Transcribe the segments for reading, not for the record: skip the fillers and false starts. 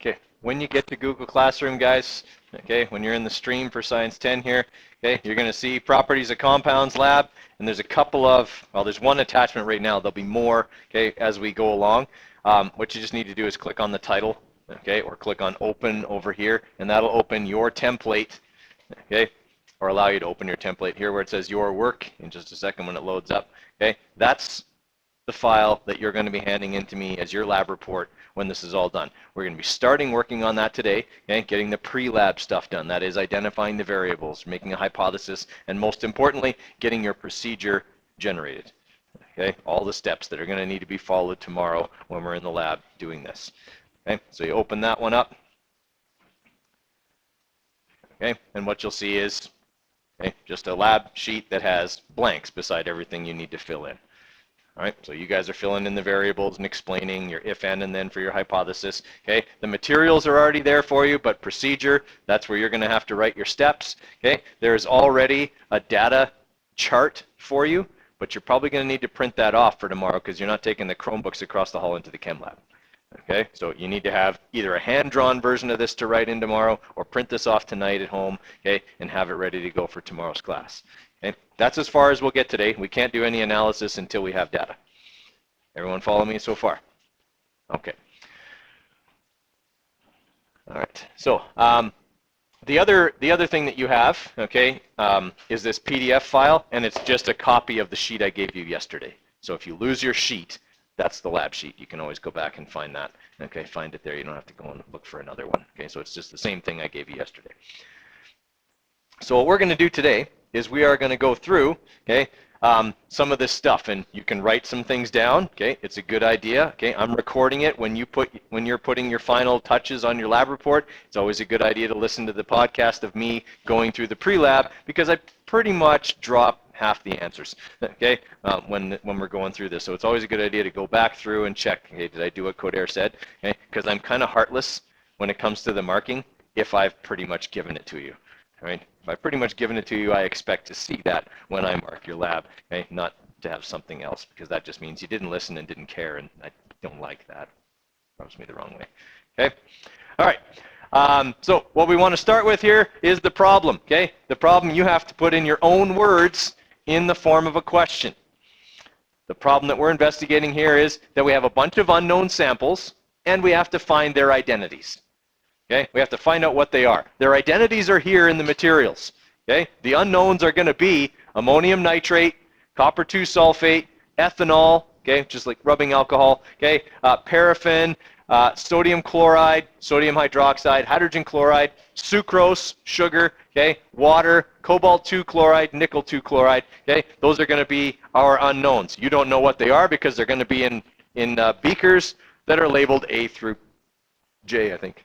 Okay, when you get to Google Classroom, guys, okay, when you're in the stream for Science 10 here, okay, you're going to see Properties of Compounds Lab, and there's a couple of, well, there's one attachment right now. There'll be more, okay, as we go along. What you just need to do is click on the title, okay, or click on Open over here, and that'll open your template, okay, or allow you to open your template here where it says Your Work in just a second when it loads up, okay. That's the file that you're going to be handing in to me as your lab report when this is all done. We're going to be starting working on that today, okay, getting the pre-lab stuff done. That is identifying the variables, making a hypothesis, and most importantly, getting your procedure generated. Okay, all the steps that are going to need to be followed tomorrow when we're in the lab doing this. Okay, so you open that one up. Okay, and what you'll see is, okay, just a lab sheet that has blanks beside everything you need to fill in. All right, so you guys are filling in the variables and explaining your if, and then for your hypothesis. Okay, the materials are already there for you, but procedure, that's where you're going to have to write your steps. Okay, there's already a data chart for you, but you're probably going to need to print that off for tomorrow because you're not taking the Chromebooks across the hall into the chem lab. Okay, so you need to have either a hand-drawn version of this to write in tomorrow or print this off tonight at home, okay, and have it ready to go for tomorrow's class. Okay, that's as far as we'll get today. We can't do any analysis until we have data. Everyone follow me so far? Okay. All right, so the other thing that you have, okay, is this PDF file, and it's just a copy of the sheet I gave you yesterday. So if you lose your sheet, that's the lab sheet. You can always go back and find that. Okay, find it there. You don't have to go and look for another one. Okay, so it's just the same thing I gave you yesterday. So what we're going to do today is we are going to go through, okay, some of this stuff, and you can write some things down. Okay, it's a good idea. Okay, I'm recording it when you're putting your final touches on your lab report. It's always a good idea to listen to the podcast of me going through the pre-lab because I pretty much drop half the answers, okay, when we're going through this. So it's always a good idea to go back through and check, okay, did I do what Coder said? Okay, because I'm kind of heartless when it comes to the marking if I've pretty much given it to you. All right, if I've pretty much given it to you, I expect to see that when I mark your lab, okay, not to have something else, because that just means you didn't listen and didn't care, and I don't like that. Rubs me the wrong way. Okay, all right. So what we want to start with here is the problem, okay? The problem you have to put in your own words in the form of a question. The problem that we're investigating here is that we have a bunch of unknown samples, and we have to find their identities. Okay, we have to find out what they are. Their identities are here in the materials. Okay, the unknowns are going to be ammonium nitrate, copper 2 sulfate, ethanol, okay, just like rubbing alcohol, okay, paraffin, sodium chloride, sodium hydroxide, hydrogen chloride, sucrose, sugar, okay, water, cobalt 2 chloride, nickel 2 chloride, okay, those are going to be our unknowns. You don't know what they are because they're going to be in beakers that are labeled A through J, I think.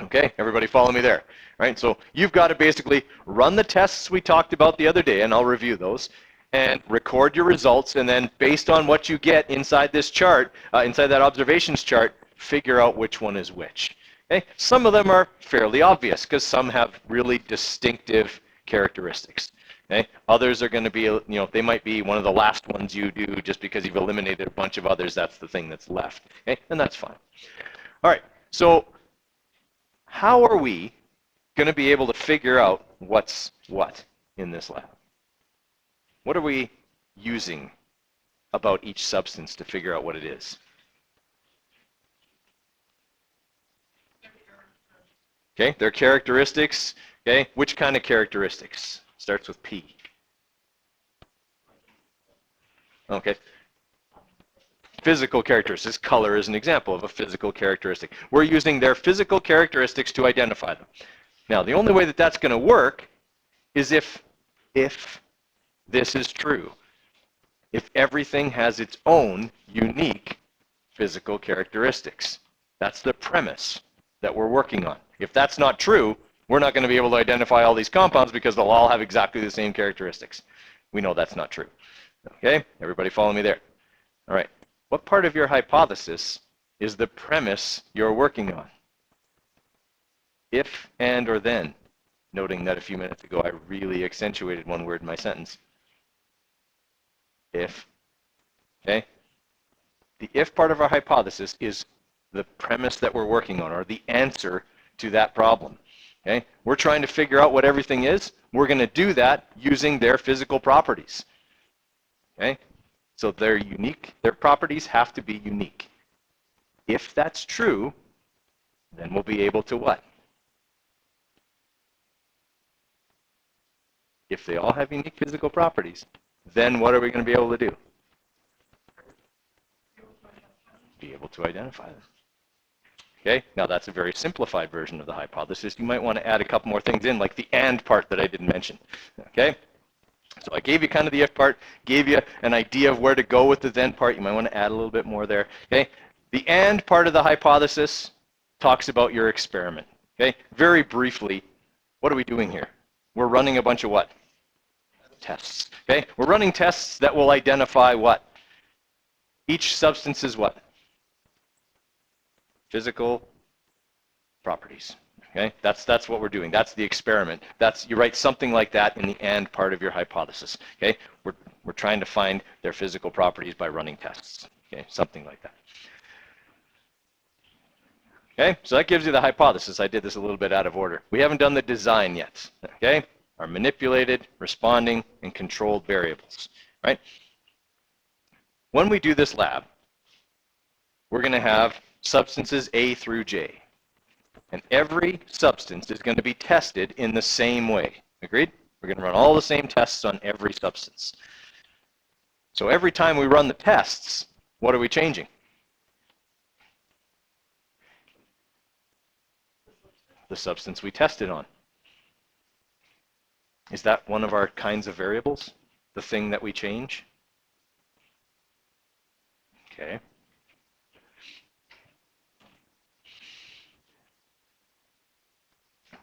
Okay, everybody follow me there, right? So you've got to basically run the tests we talked about the other day, and I'll review those, and record your results, and then based on what you get inside this chart, inside that observations chart, figure out which one is which. Okay, some of them are fairly obvious because some have really distinctive characteristics. Okay, others are going to be, you know, they might be one of the last ones you do just because you've eliminated a bunch of others. That's the thing that's left. Okay, and that's fine. All right, so how are we going to be able to figure out what's what in this lab? What are we using about each substance to figure out what it is? Okay, their characteristics. Okay, which kind of characteristics? Starts with P. Okay. Physical characteristics. Color is an example of a physical characteristic. We're using their physical characteristics to identify them. Now, the only way that that's going to work is if this is true. If everything has its own unique physical characteristics. That's the premise that we're working on. If that's not true, we're not going to be able to identify all these compounds because they'll all have exactly the same characteristics. We know that's not true. Okay, everybody follow me there? All right. What part of your hypothesis is the premise you're working on? If, and, or then. Noting that a few minutes ago I really accentuated one word in my sentence. If. Okay? The if part of our hypothesis is the premise that we're working on or the answer to that problem. Okay? We're trying to figure out what everything is. We're going to do that using their physical properties. Okay? So they're unique. Their properties have to be unique. If that's true, then we'll be able to what? If they all have unique physical properties, then what are we going to be able to do? Be able to identify them. Okay, now that's a very simplified version of the hypothesis. You might want to add a couple more things in, like the and part that I didn't mention. Okay, so I gave you kind of the if part, gave you an idea of where to go with the then part. You might want to add a little bit more there. Okay, the and part of the hypothesis talks about your experiment. Okay, very briefly, what are we doing here? We're running a bunch of what? Tests. Okay, we're running tests that will identify what? Each substance is what? Physical properties. Okay, that's what we're doing. That's the experiment. You write something like that in the and part of your hypothesis. Okay, we're trying to find their physical properties by running tests. Okay, something like that. Okay, so that gives you the hypothesis. I did this a little bit out of order. We haven't done the design yet. Okay, our manipulated, responding, and controlled variables. Right. When we do this lab, we're going to have substances A through J. And every substance is going to be tested in the same way. Agreed? We're going to run all the same tests on every substance. So every time we run the tests, what are we changing? The substance we tested on. Is that one of our kinds of variables? The thing that we change? Okay.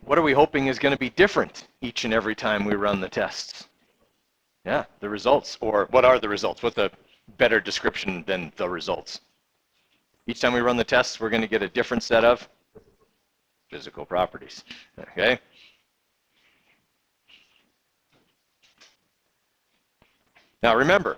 What are we hoping is going to be different each and every time we run the tests? Yeah, the results. Or what are the results? What's a better description than the results? Each time we run the tests, we're going to get a different set of physical properties. Okay? Now remember,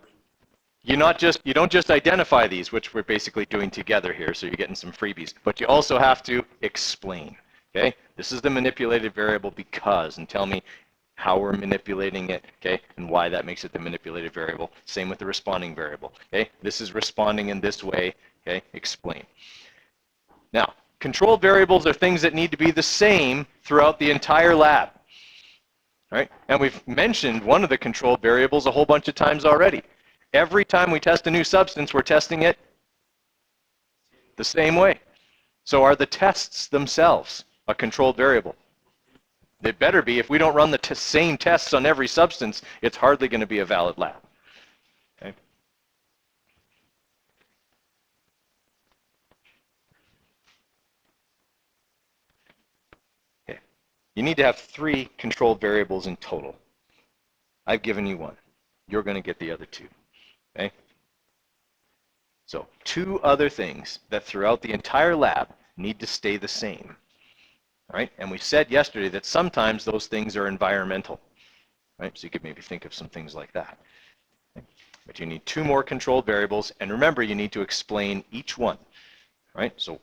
you don't just identify these, which we're basically doing together here, so you're getting some freebies, but you also have to explain. Okay? This is the manipulated variable because, and tell me how we're manipulating it, okay, and why that makes it the manipulated variable. Same with the responding variable. Okay? This is responding in this way. Okay? Explain. Now, controlled variables are things that need to be the same throughout the entire lab. Right? And we've mentioned one of the controlled variables a whole bunch of times already. Every time we test a new substance, we're testing it the same way. So are the tests themselves a controlled variable? They better be. If we don't run the same tests on every substance, it's hardly going to be a valid lab. Okay? Okay. You need to have 3 controlled variables in total. I've given you 1. You're going to get the other 2. Okay? So 2 other things that throughout the entire lab need to stay the same. Right? And we said yesterday that sometimes those things are environmental. Right? So you could maybe think of some things like that. Okay? But you need 2 more controlled variables, and remember, you need to explain each one. Right? So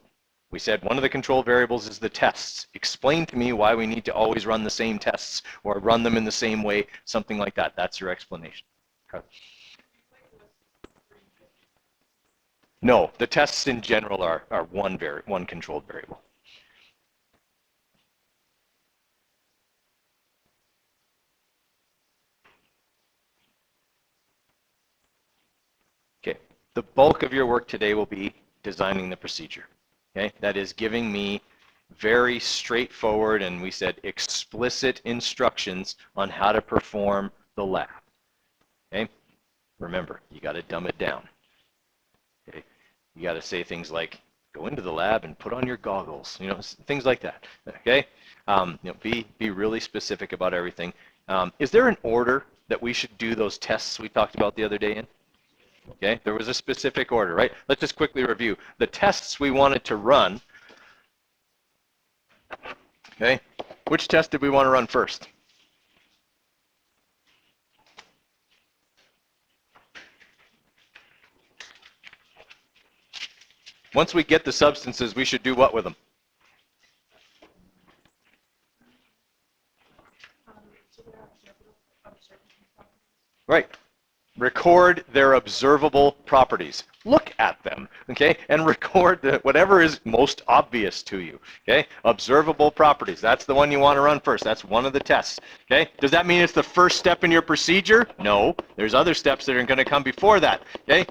we said one of the controlled variables is the tests. Explain to me why we need to always run the same tests or run them in the same way, something like that. That's your explanation. Okay. No, the tests in general are one controlled variable. Okay, the bulk of your work today will be designing the procedure. Okay, that is giving me very straightforward and we said explicit instructions on how to perform the lab. Okay, remember, you got to dumb it down. Okay, you got to say things like, go into the lab and put on your goggles, you know, things like that. Okay, be really specific about everything. Is there an order that we should do those tests we talked about the other day in? Okay, there was a specific order, right? Let's just quickly review. The tests we wanted to run, okay, which test did we want to run first? Once we get the substances, we should do what with them? Right. Record their observable properties. Look at them, okay? And record whatever is most obvious to you, okay? Observable properties. That's the one you want to run first. That's one of the tests, okay? Does that mean it's the first step in your procedure? No. There's other steps that are going to come before that, okay?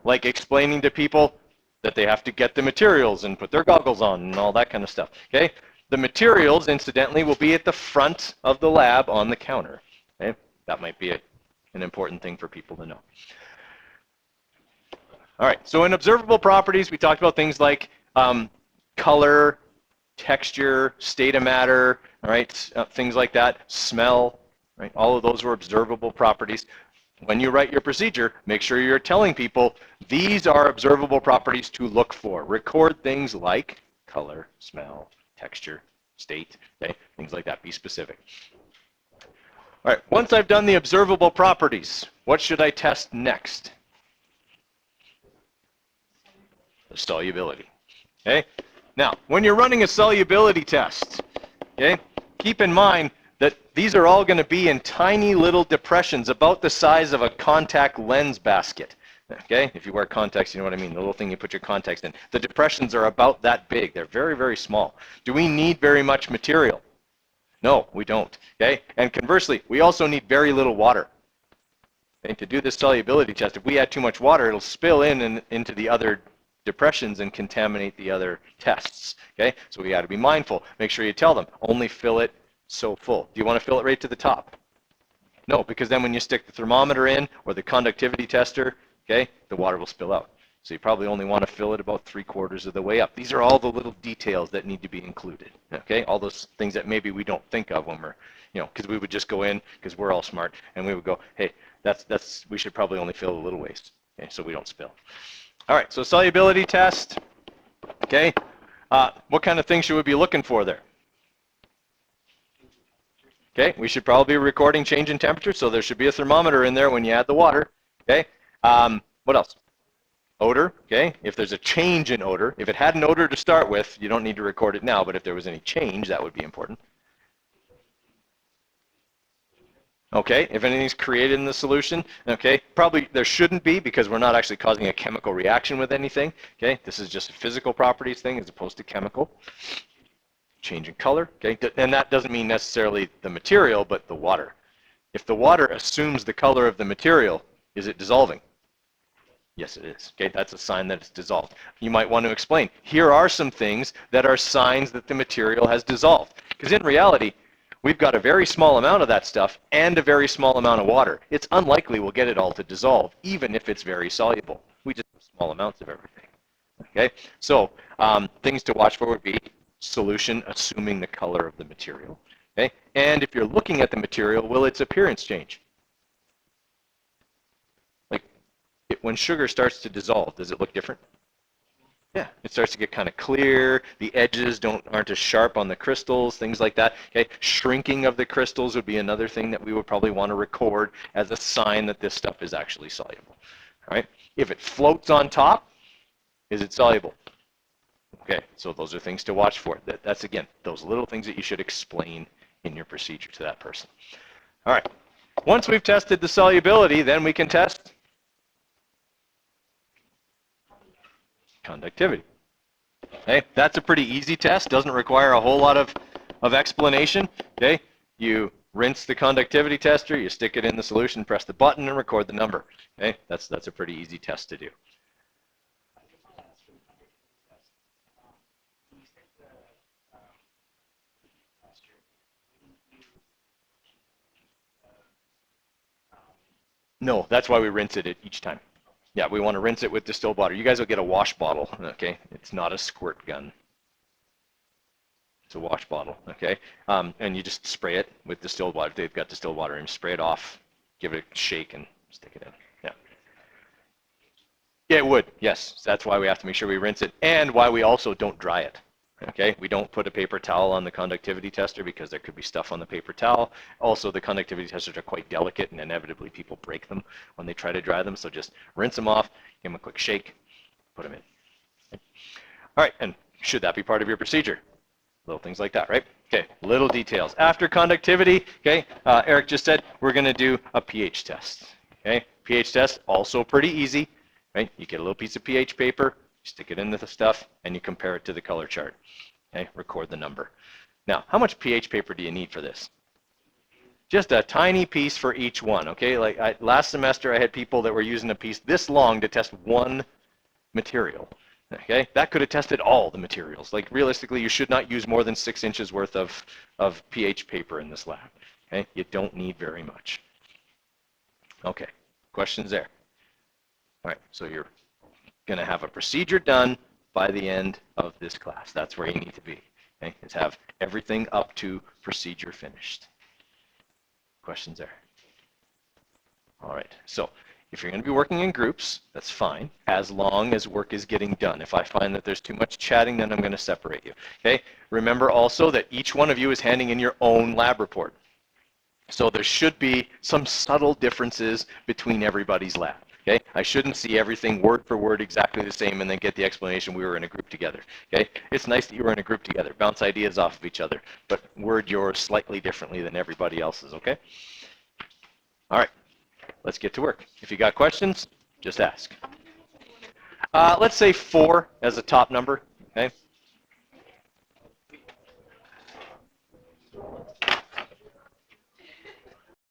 Like explaining to people that they have to get the materials and put their goggles on and all that kind of stuff, okay? The materials, incidentally, will be at the front of the lab on the counter, okay? That might be an important thing for people to know. All right, so in observable properties, we talked about things like color, texture, state of matter, all right, things like that, smell, right? All of those were observable properties. When you write your procedure, make sure you're telling people these are observable properties to look for. Record things like color, smell, texture, state, okay? Things like that. Be specific. All right, once I've done the observable properties, what should I test next? The solubility. Okay? Now, when you're running a solubility test, okay, keep in mind that these are all going to be in tiny little depressions about the size of a contact lens basket. Okay? If you wear contacts, you know what I mean, the little thing you put your contacts in. The depressions are about that big. They're very, very small. Do we need very much material? No, we don't. Okay? And conversely, we also need very little water. Okay? To do this solubility test, if we add too much water, it'll spill into the other depressions and contaminate the other tests. Okay? So we got to be mindful. Make sure you tell them, only fill it so full. Do you want to fill it right to the top? No, because then when you stick the thermometer in or the conductivity tester, okay, the water will spill out. So you probably only want to fill it about 3/4 of the way up. These are all the little details that need to be included, okay? All those things that maybe we don't think of when we're, you know, because we would just go in, because we're all smart, and we would go, hey, we should probably only fill a little waste, okay, so we don't spill. All right, so solubility test, okay? What kind of things should we be looking for there? Okay, we should probably be recording change in temperature, so there should be a thermometer in there when you add the water, okay? What else? Odor, okay? If there's a change in odor, if it had an odor to start with, you don't need to record it now, but if there was any change, that would be important. Okay, if anything's created in the solution, okay, probably there shouldn't be because we're not actually causing a chemical reaction with anything, okay? This is just a physical properties thing as opposed to chemical. Change in color, okay? And that doesn't mean necessarily the material, but the water. If the water assumes the color of the material, is it dissolving? Yes, it is. Okay, that's a sign that it's dissolved. You might want to explain, here are some things that are signs that the material has dissolved. Because in reality, we've got a very small amount of that stuff and a very small amount of water. It's unlikely we'll get it all to dissolve, even if it's very soluble. We just have small amounts of everything. Okay, so things to watch for would be solution assuming the color of the material. Okay, and if you're looking at the material, will its appearance change? When sugar starts to dissolve, does it look different? Yeah, it starts to get kind of clear. The edges aren't as sharp on the crystals, things like that. Okay, shrinking of the crystals would be another thing that we would probably want to record as a sign that this stuff is actually soluble. All right, if it floats on top, is it soluble? Okay, so those are things to watch for. That's again, those little things that you should explain in your procedure to that person. All right, once we've tested the solubility, then we can test conductivity. Okay, that's a pretty easy test. Doesn't require a whole lot of explanation. Okay, you rinse the conductivity tester, you stick it in the solution, press the button, and record the number. Okay, that's a pretty easy test to do. No, that's why we rinse it each time. Yeah, we want to rinse it with distilled water. You guys will get a wash bottle, okay? It's not a squirt gun. It's a wash bottle, okay? And you just spray it with distilled water. They've got distilled water, and you spray it off, give it a shake, and stick it in. Yeah. Yeah, it would, yes. That's why we have to make sure we rinse it, and why we also don't dry it. Okay, we don't put a paper towel on the conductivity tester because there could be stuff on the paper towel. Also, the conductivity testers are quite delicate, and inevitably people break them when they try to dry them. So just rinse them off, give them a quick shake, put them in. All right, and should that be part of your procedure? Little things like that, right? Okay, little details. After conductivity, okay, Eric just said we're going to do a pH test. Okay, pH test, also pretty easy, right? You get a little piece of pH paper, stick it in the stuff, and you compare it to the color chart. Okay, record the number. Now, how much pH paper do you need for this? Just a tiny piece for each one, okay? Like last semester, I had people that were using a piece this long to test one material. Okay, that could have tested all the materials. Like realistically, you should not use more than 6 inches worth of pH paper in this lab. Okay, you don't need very much. Okay, questions there? All right, so you're going to have a procedure done by the end of this class. That's where you need to be. Okay, is have everything up to procedure finished. Questions there? All right, so if you're going to be working in groups, that's fine, as long as work is getting done. If I find that there's too much chatting, then I'm going to separate you. Okay? Remember also that each one of you is handing in your own lab report. So there should be some subtle differences between everybody's lab. Okay? I shouldn't see everything word for word exactly the same and then get the explanation we were in a group together. Okay? It's nice that you were in a group together. Bounce ideas off of each other, but word yours slightly differently than everybody else's. Okay? All right. Let's get to work. If you got questions, just ask. Let's say 4 as a top number. Okay,